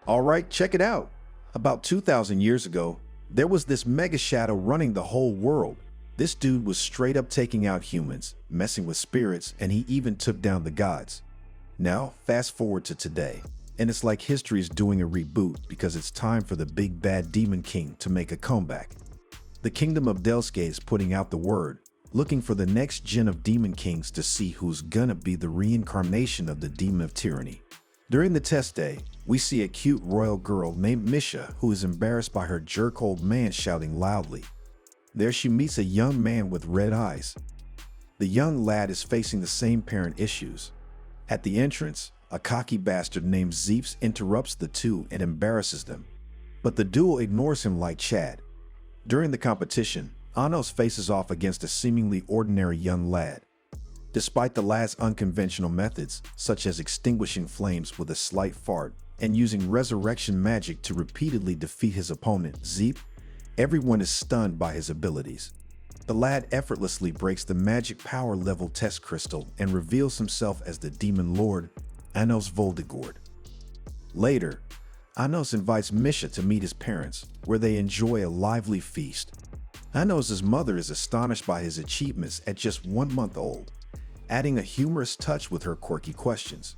All right, check it out. About 2,000 years ago, there was this mega shadow running the whole world. This dude was straight up taking out humans, messing with spirits, and he even took down the gods. Now, fast forward to today, and it's like history is doing a reboot because it's time for the big bad demon king to make a comeback. The kingdom of Delske is putting out the word, looking for the next gen of demon kings to see who's gonna be the reincarnation of the demon of tyranny. During the test day, we see a cute royal girl named Misha who is embarrassed by her jerk old man shouting loudly. There she meets a young man with red eyes. The young lad is facing the same parent issues. At the entrance, a cocky bastard named Zeeps interrupts the two and embarrasses them. But the duo ignores him like Chad. During the competition, Anos faces off against a seemingly ordinary young lad. Despite the lad's unconventional methods, such as extinguishing flames with a slight fart and using resurrection magic to repeatedly defeat his opponent, Zeep, everyone is stunned by his abilities. The lad effortlessly breaks the magic power level test crystal and reveals himself as the demon lord, Anos Voldigord. Later, Anos invites Misha to meet his parents, where they enjoy a lively feast. Anos' mother is astonished by his achievements at just 1 month old, adding a humorous touch with her quirky questions.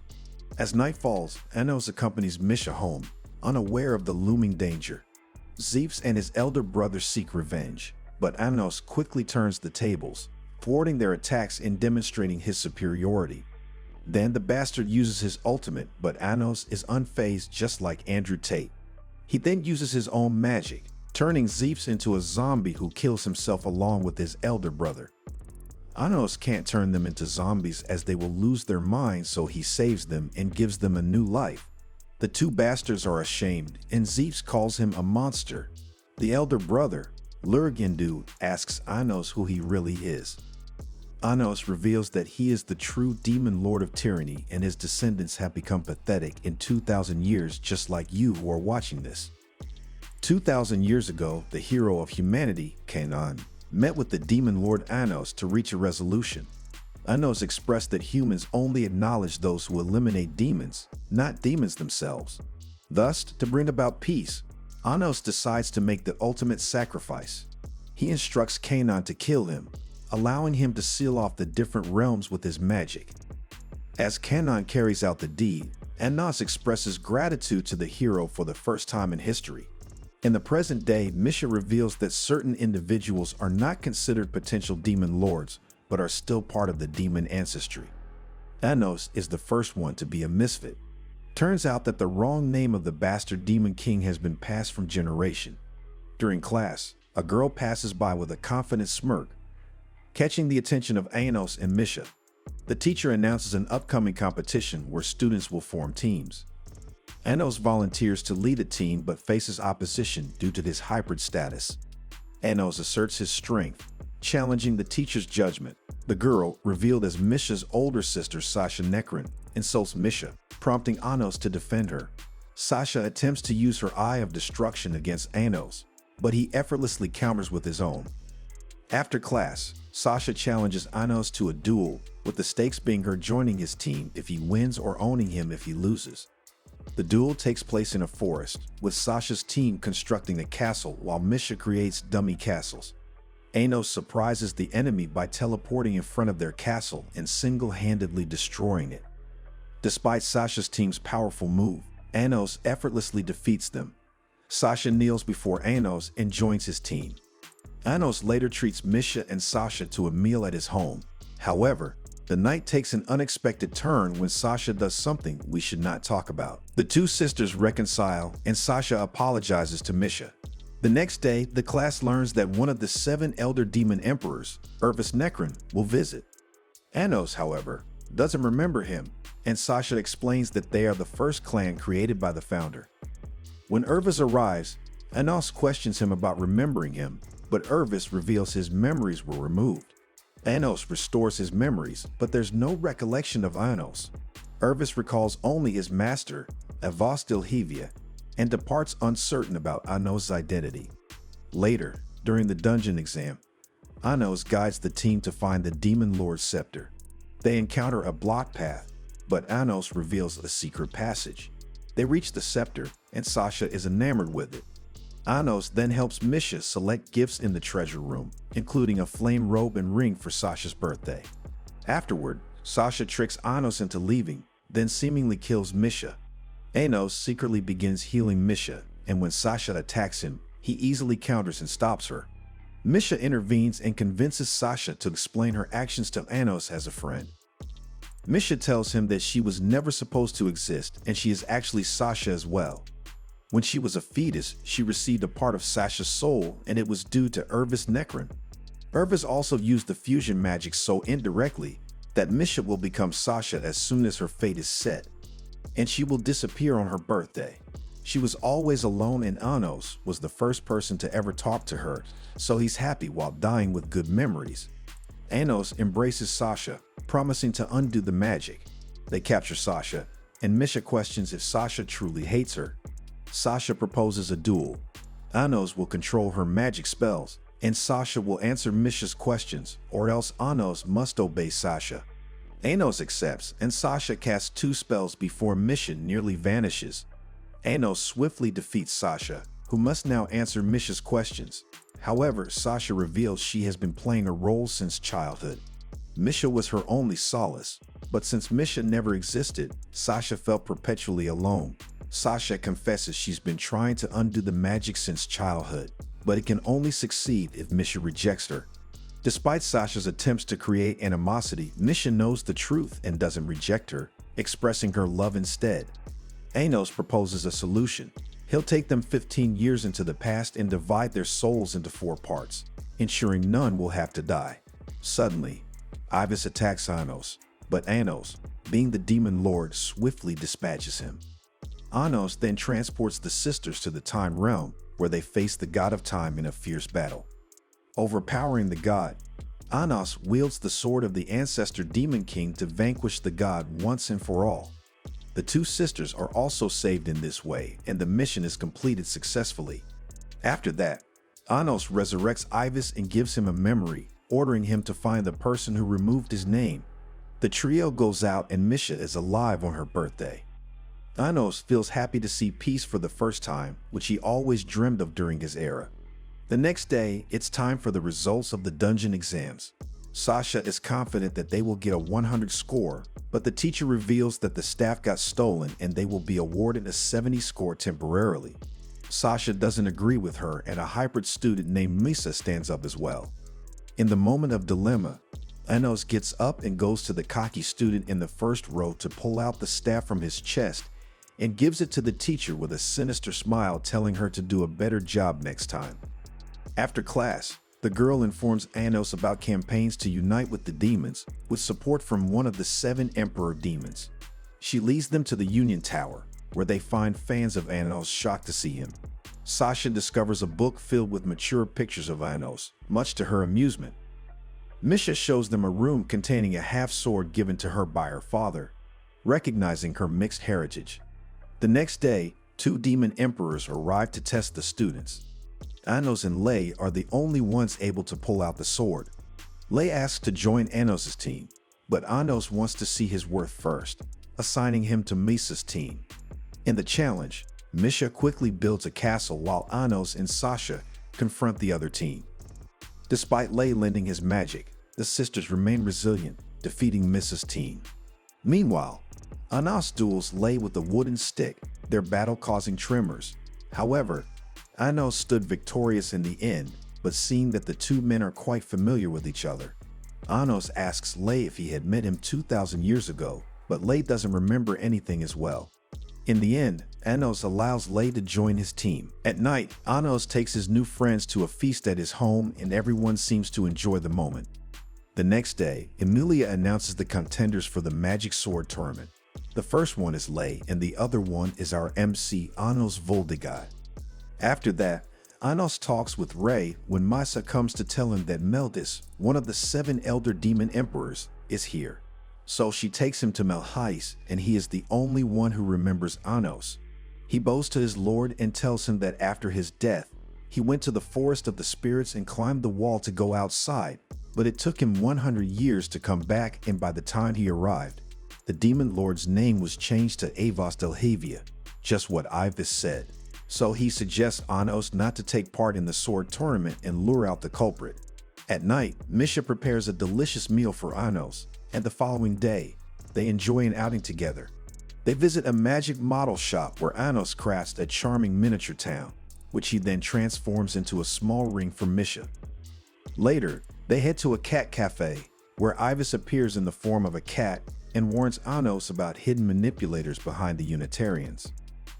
As night falls, Anos accompanies Misha home, unaware of the looming danger. Zeeps and his elder brother seek revenge, but Anos quickly turns the tables, thwarting their attacks and demonstrating his superiority. Then the bastard uses his ultimate, but Anos is unfazed just like Andrew Tate. He then uses his own magic, turning Zeeps into a zombie who kills himself along with his elder brother. Anos can't turn them into zombies as they will lose their minds, so he saves them and gives them a new life. The two bastards are ashamed, and Zeeps calls him a monster. The elder brother, Lurgindu, asks Anos who he really is. Anos reveals that he is the true demon lord of tyranny and his descendants have become pathetic in 2,000 years just like you who are watching this. 2,000 years ago, the hero of humanity, Kanan, met with the demon lord Anos to reach a resolution. Anos expressed that humans only acknowledge those who eliminate demons, not demons themselves. Thus, to bring about peace, Anos decides to make the ultimate sacrifice. He instructs Kanan to kill him, allowing him to seal off the different realms with his magic. As Kanan carries out the deed, Anos expresses gratitude to the hero for the first time in history. In the present day, Misha reveals that certain individuals are not considered potential demon lords, but are still part of the demon ancestry. Anos is the first one to be a misfit. Turns out that the wrong name of the bastard demon king has been passed from generation. During class, a girl passes by with a confident smirk, catching the attention of Anos and Misha. The teacher announces an upcoming competition where students will form teams. Anos volunteers to lead a team but faces opposition due to his hybrid status. Anos asserts his strength, challenging the teacher's judgment. The girl, revealed as Misha's older sister Sasha Nekrin, insults Misha, prompting Anos to defend her. Sasha attempts to use her Eye of Destruction against Anos, but he effortlessly counters with his own. After class, Sasha challenges Anos to a duel, with the stakes being her joining his team if he wins or owning him if he loses. The duel takes place in a forest, with Sasha's team constructing a castle while Misha creates dummy castles. Anos surprises the enemy by teleporting in front of their castle and single-handedly destroying it. Despite Sasha's team's powerful move, Anos effortlessly defeats them. Sasha kneels before Anos and joins his team. Anos later treats Misha and Sasha to a meal at his home. However, the night takes an unexpected turn when Sasha does something we should not talk about. The two sisters reconcile and Sasha apologizes to Misha. The next day, the class learns that one of the 7 elder demon emperors, Urvis Nekrin, will visit. Anos, however, doesn't remember him, and Sasha explains that they are the first clan created by the founder. When Urvis arrives, Anos questions him about remembering him, but Urvis reveals his memories were removed. Anos restores his memories, but there's no recollection of Anos. Urvis recalls only his master, Avostil Hevia, and departs uncertain about Anos' identity. Later, during the dungeon exam, Anos guides the team to find the Demon Lord's scepter. They encounter a blocked path, but Anos reveals a secret passage. They reach the scepter, and Sasha is enamored with it. Anos then helps Misha select gifts in the treasure room, including a flame robe and ring for Sasha's birthday. Afterward, Sasha tricks Anos into leaving, then seemingly kills Misha. Anos secretly begins healing Misha, and when Sasha attacks him, he easily counters and stops her. Misha intervenes and convinces Sasha to explain her actions to Anos as a friend. Misha tells him that she was never supposed to exist and she is actually Sasha as well. When she was a fetus, she received a part of Sasha's soul, and it was due to Irvis Necron. Irvis also used the fusion magic so indirectly that Misha will become Sasha as soon as her fate is set, and she will disappear on her birthday. She was always alone, and Anos was the first person to ever talk to her, so he's happy while dying with good memories. Anos embraces Sasha, promising to undo the magic. They capture Sasha, and Misha questions if Sasha truly hates her. Sasha proposes a duel. Anos will control her magic spells, and Sasha will answer Misha's questions, or else Anos must obey Sasha. Anos accepts, and Sasha casts 2 spells before Misha nearly vanishes. Anos swiftly defeats Sasha, who must now answer Misha's questions. However, Sasha reveals she has been playing a role since childhood. Misha was her only solace, but since Misha never existed, Sasha felt perpetually alone. Sasha confesses she's been trying to undo the magic since childhood, but it can only succeed if Misha rejects her. Despite Sasha's attempts to create animosity, Misha knows the truth and doesn't reject her, expressing her love instead. Anos proposes a solution. He'll take them 15 years into the past and divide their souls into 4 parts, ensuring none will have to die. Suddenly, Irvis attacks Anos, but Anos, being the demon lord, swiftly dispatches him. Anos then transports the sisters to the Time Realm, where they face the god of time in a fierce battle. Overpowering the god, Anos wields the sword of the ancestor Demon King to vanquish the god once and for all. The 2 sisters are also saved in this way, and the mission is completed successfully. After that, Anos resurrects Irvis and gives him a memory, ordering him to find the person who removed his name. The trio goes out, and Misha is alive on her birthday. Anos feels happy to see peace for the first time, which he always dreamed of during his era. The next day, it's time for the results of the dungeon exams. Sasha is confident that they will get a 100 score, but the teacher reveals that the staff got stolen and they will be awarded a 70 score temporarily. Sasha doesn't agree with her, and a hybrid student named Misa stands up as well. In the moment of dilemma, Anos gets up and goes to the cocky student in the first row to pull out the staff from his chest and gives it to the teacher with a sinister smile, telling her to do a better job next time. After class, the girl informs Anos about campaigns to unite with the demons, with support from one of the 7 Emperor demons. She leads them to the Union Tower, where they find fans of Anos shocked to see him. Sasha discovers a book filled with mature pictures of Anos, much to her amusement. Misha shows them a room containing a half-sword given to her by her father, recognizing her mixed heritage. The next day, 2 demon emperors arrive to test the students. Anos and Lei are the only ones able to pull out the sword. Lei asks to join Anos' team, but Anos wants to see his worth first, assigning him to Misa's team. In the challenge, Misha quickly builds a castle while Anos and Sasha confront the other team. Despite Lei lending his magic, the sisters remain resilient, defeating Misa's team. Meanwhile, Anos duels Lei with a wooden stick, their battle causing tremors. However, Anos stood victorious in the end, but seeing that the 2 men are quite familiar with each other, Anos asks Lei if he had met him 2,000 years ago, but Lei doesn't remember anything as well. In the end, Anos allows Lei to join his team. At night, Anos takes his new friends to a feast at his home, and everyone seems to enjoy the moment. The next day, Emilia announces the contenders for the Magic Sword Tournament. The first one is Lei, and the other one is our MC, Anos Voldigad. After that, Anos talks with Ray when Misa comes to tell him that Meldis, one of the 7 elder demon emperors, is here. So she takes him to Melhais, and he is the only one who remembers Anos. He bows to his lord and tells him that after his death, he went to the Forest of the Spirits and climbed the wall to go outside, but it took him 100 years to come back, and by the time he arrived, the demon lord's name was changed to Avos Delhavia, just what Ivis said. So he suggests Anos not to take part in the sword tournament and lure out the culprit. At night, Misha prepares a delicious meal for Anos, and the following day, they enjoy an outing together. They visit a magic model shop where Anos crafts a charming miniature town, which he then transforms into a small ring for Misha. Later, they head to a cat cafe, where Ivis appears in the form of a cat and warns Anos about hidden manipulators behind the Unitarians.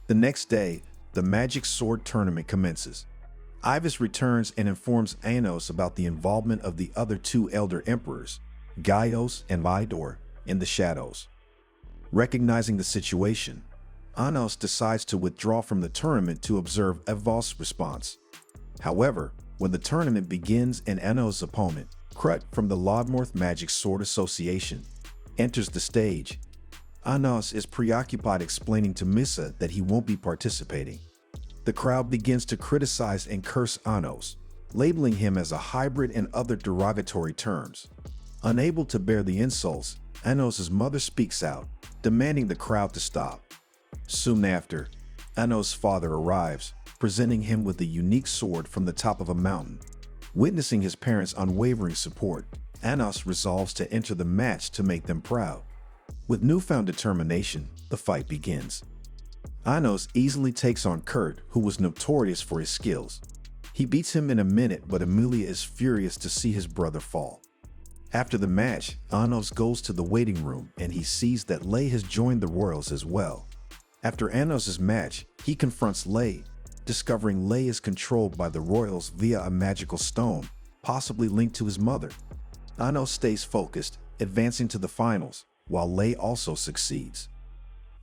The next day, the magic sword tournament commences. Ivis returns and informs Anos about the involvement of the other two elder emperors, Gaios and Vidor, in the shadows. Recognizing the situation, Anos decides to withdraw from the tournament to observe Evos' response. However, when the tournament begins and Anos' opponent, Krut from the Lodmorth Magic Sword Association, enters the stage, Anos is preoccupied explaining to Missa that he won't be participating. The crowd begins to criticize and curse Anos, labeling him as a hybrid and other derogatory terms. Unable to bear the insults, Anos' mother speaks out, demanding the crowd to stop. Soon after, Anos' father arrives, presenting him with a unique sword from the top of a mountain. Witnessing his parents' unwavering support, Anos resolves to enter the match to make them proud. With newfound determination, the fight begins. Anos easily takes on Kurt, who was notorious for his skills. He beats him in a minute, but Amelia is furious to see his brother fall. After the match, Anos goes to the waiting room and he sees that Lei has joined the royals as well. After Anos' match, he confronts Lei, discovering Lei is controlled by the royals via a magical stone, possibly linked to his mother. Anos stays focused, advancing to the finals, while Lei also succeeds.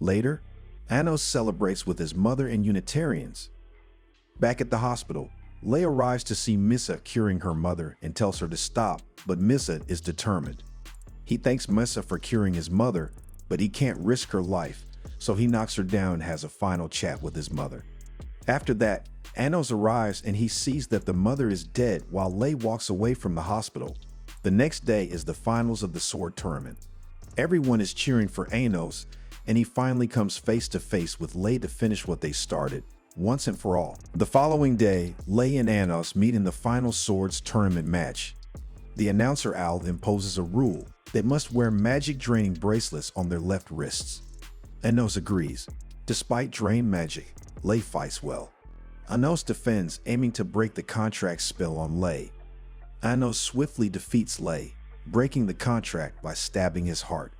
Later, Anos celebrates with his mother and Unitarians. Back at the hospital, Lei arrives to see Missa curing her mother and tells her to stop, but Missa is determined. He thanks Missa for curing his mother, but he can't risk her life, so he knocks her down and has a final chat with his mother. After that, Anos arrives and he sees that the mother is dead while Lei walks away from the hospital. The next day is the finals of the sword tournament. Everyone is cheering for Anos, and he finally comes face to face with Lei to finish what they started, once and for all. The following day, Lei and Anos meet in the final swords tournament match. The announcer Owl imposes a rule: they must wear magic draining bracelets on their left wrists. Anos agrees. Despite drain magic, Lei fights well. Anos defends, aiming to break the contract spell on Lei. Anos swiftly defeats Lei, breaking the contract by stabbing his heart.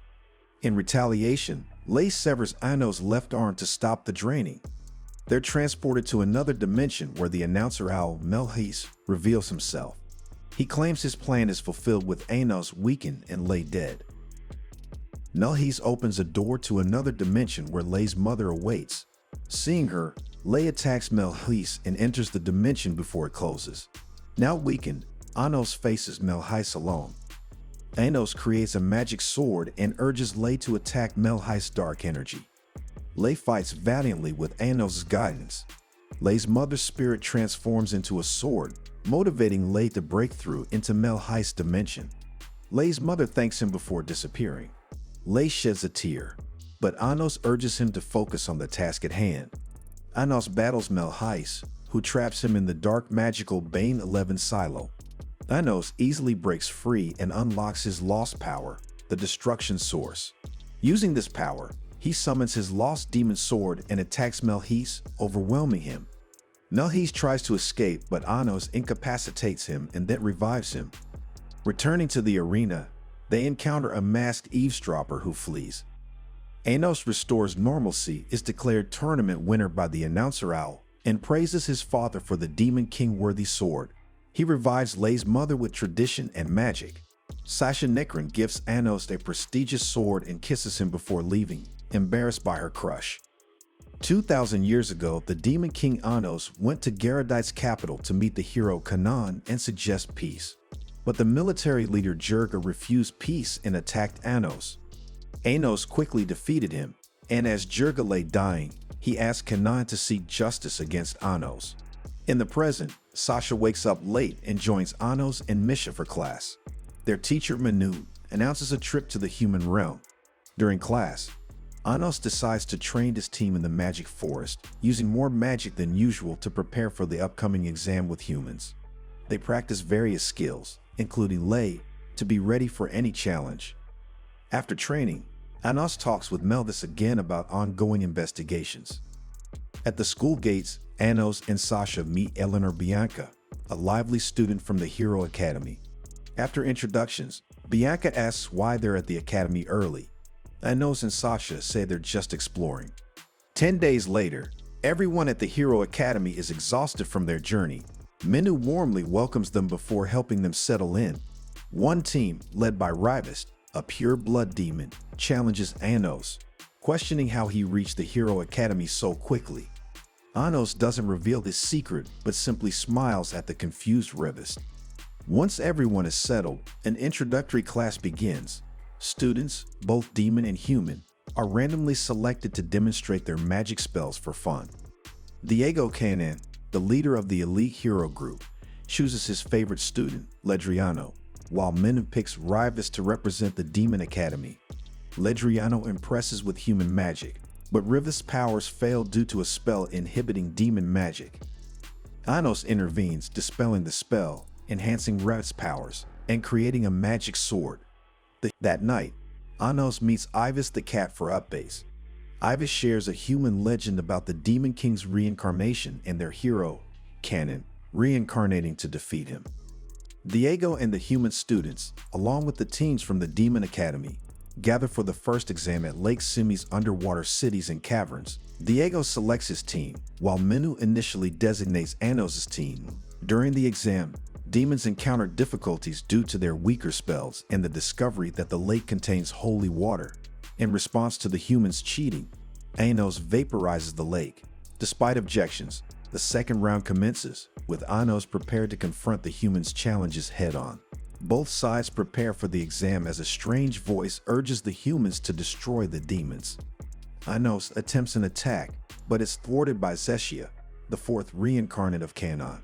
In retaliation, Lei severs Anos' left arm to stop the draining. They're transported to another dimension where the announcer owl Melhis reveals himself. He claims his plan is fulfilled with Anos weakened and Lei dead. Melhis opens a door to another dimension where Lei's mother awaits. Seeing her, Lei attacks Melhis and enters the dimension before it closes. Now weakened, Anos faces Melhis alone. Anos creates a magic sword and urges Lei to attack Melhis' dark energy. Lei fights valiantly with Anos' guidance. Lei's mother's spirit transforms into a sword, motivating Lei to break through into Melhis' dimension. Lei's mother thanks him before disappearing. Lei sheds a tear, but Anos urges him to focus on the task at hand. Anos battles Melhis, who traps him in the dark magical Bane 11 silo. Anos easily breaks free and unlocks his lost power, the Destruction Source. Using this power, he summons his lost demon sword and attacks Melhis, overwhelming him. Melhis tries to escape, but Anos incapacitates him and then revives him. Returning to the arena, they encounter a masked eavesdropper who flees. Anos restores normalcy, is declared tournament winner by the announcer owl, and praises his father for the Demon King-worthy sword. He revives Lei's mother with tradition and magic. Sasha Nekrin gifts Anos a prestigious sword and kisses him before leaving, embarrassed by her crush. 2,000 years ago, the Demon King Anos went to Garadite's capital to meet the hero Kanan and suggest peace. But the military leader Jurga refused peace and attacked Anos. Anos quickly defeated him, and as Jurga lay dying, he asked Kanan to seek justice against Anos. In the present, Sasha wakes up late and joins Anos and Misha for class. Their teacher Manu announces a trip to the human realm. During class, Anos decides to train his team in the magic forest, using more magic than usual to prepare for the upcoming exam with humans. They practice various skills, including lay, to be ready for any challenge. After training, Anos talks with Melvis again about ongoing investigations. At the school gates, Anos and Sasha meet Eleanor Bianca, a lively student from the Hero Academy. After introductions, Bianca asks why they're at the academy early. Anos and Sasha say they're just exploring. 10 days later, everyone at the Hero Academy is exhausted from their journey. Minu warmly welcomes them before helping them settle in. One team, led by Rivest, a pure blood demon, challenges Anos, questioning how he reached the Hero Academy so quickly. Anos doesn't reveal his secret, but simply smiles at the confused Rivest. Once everyone is settled, an introductory class begins. Students, both demon and human, are randomly selected to demonstrate their magic spells for fun. Diego Canan, the leader of the elite hero group, chooses his favorite student, Ledriano, while Minu picks Rivest to represent the Demon Academy. Ledriano impresses with human magic, but Rivest's powers fail due to a spell inhibiting demon magic. Anos intervenes, dispelling the spell, enhancing Rivest's powers, and creating a magic sword. That night, Anos meets Ivis the cat for updates. Ivis shares a human legend about the Demon King's reincarnation and their hero, Canon, reincarnating to defeat him. Diego and the human students, along with the teams from the Demon Academy, gather for the first exam at Lake Simi's underwater cities and caverns. Diego selects his team, while Minu initially designates Anos' team. During the exam, demons encounter difficulties due to their weaker spells and the discovery that the lake contains holy water. In response to the humans cheating, Anos vaporizes the lake. Despite objections, the second round commences, with Anos prepared to confront the humans' challenges head-on. Both sides prepare for the exam as a strange voice urges the humans to destroy the demons. Anos attempts an attack, but is thwarted by Zeshia, the fourth reincarnate of Canon.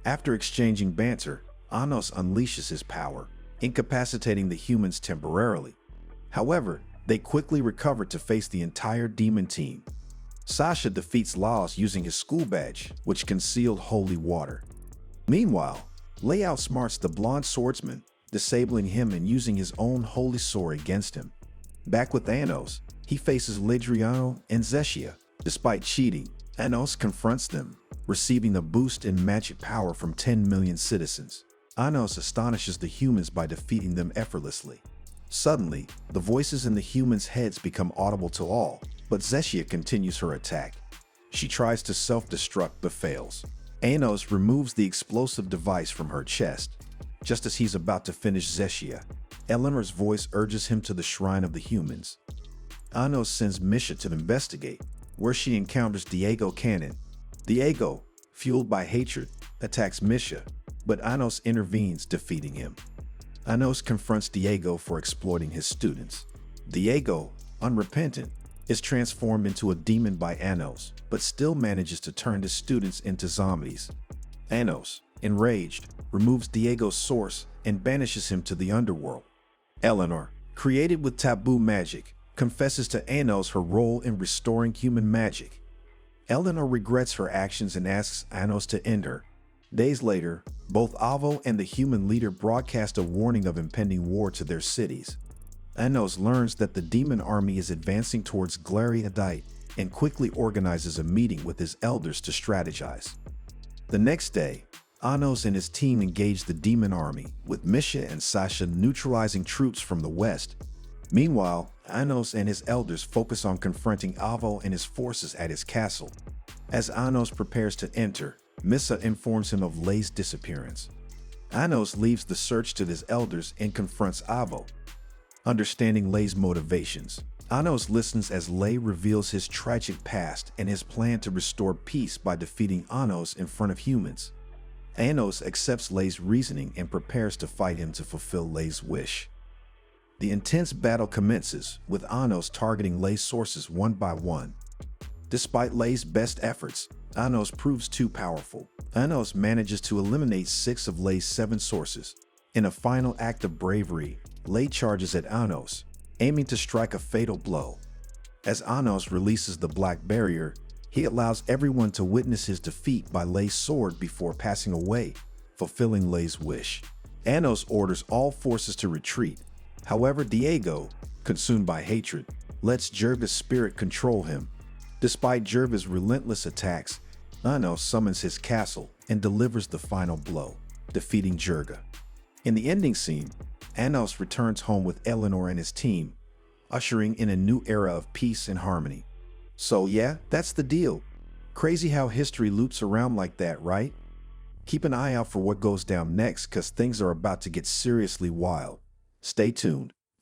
After exchanging banter, Anos unleashes his power, incapacitating the humans temporarily. However, they quickly recover to face the entire demon team. Sasha defeats Laos using his school badge, which concealed holy water. Meanwhile, Lei outsmarts the blonde swordsman, disabling him and using his own holy sword against him. Back with Anos, he faces Ledriano and Zeshia. Despite cheating, Anos confronts them, receiving a boost in magic power from 10 million citizens. Anos astonishes the humans by defeating them effortlessly. Suddenly, the voices in the humans' heads become audible to all, but Zeshia continues her attack. She tries to self-destruct but fails. Anos removes the explosive device from her chest. Just as he's about to finish Zeshia, Eleanor's voice urges him to the shrine of the humans. Anos sends Misha to investigate, where she encounters Diego Canon. Diego, fueled by hatred, attacks Misha, but Anos intervenes, defeating him. Anos confronts Diego for exploiting his students. Diego, unrepentant, is transformed into a demon by Anos, but still manages to turn his students into zombies. Anos, enraged, removes Diego's source and banishes him to the underworld. Eleanor, created with taboo magic, confesses to Anos her role in restoring human magic. Eleanor regrets her actions and asks Anos to end her. Days later, both Avo and the human leader broadcast a warning of impending war to their cities. Anos learns that the demon army is advancing towards Glariadite and quickly organizes a meeting with his elders to strategize. The next day, Anos and his team engage the demon army, with Misha and Sasha neutralizing troops from the west. Meanwhile, Anos and his elders focus on confronting Avo and his forces at his castle. As Anos prepares to enter, Missa informs him of Lei's disappearance. Anos leaves the search to his elders and confronts Avo. Understanding Lei's motivations, Anos listens as Lei reveals his tragic past and his plan to restore peace by defeating Anos in front of humans. Anos accepts Lei's reasoning and prepares to fight him to fulfill Lei's wish. The intense battle commences, with Anos targeting Lei's sources one by one. Despite Lei's best efforts, Anos proves too powerful. Anos manages to eliminate 6 of Lei's 7 sources. In a final act of bravery, Lei charges at Anos, aiming to strike a fatal blow. As Anos releases the black barrier, he allows everyone to witness his defeat by Lei's sword before passing away, fulfilling Lei's wish. Anos orders all forces to retreat. However, Diego, consumed by hatred, lets Jerga's spirit control him. Despite Jerga's relentless attacks, Anos summons his castle and delivers the final blow, defeating Jerga. In the ending scene, Anos returns home with Eleanor and his team, ushering in a new era of peace and harmony. So yeah, that's the deal. Crazy how history loops around like that, right? Keep an eye out for what goes down next, cause things are about to get seriously wild. Stay tuned.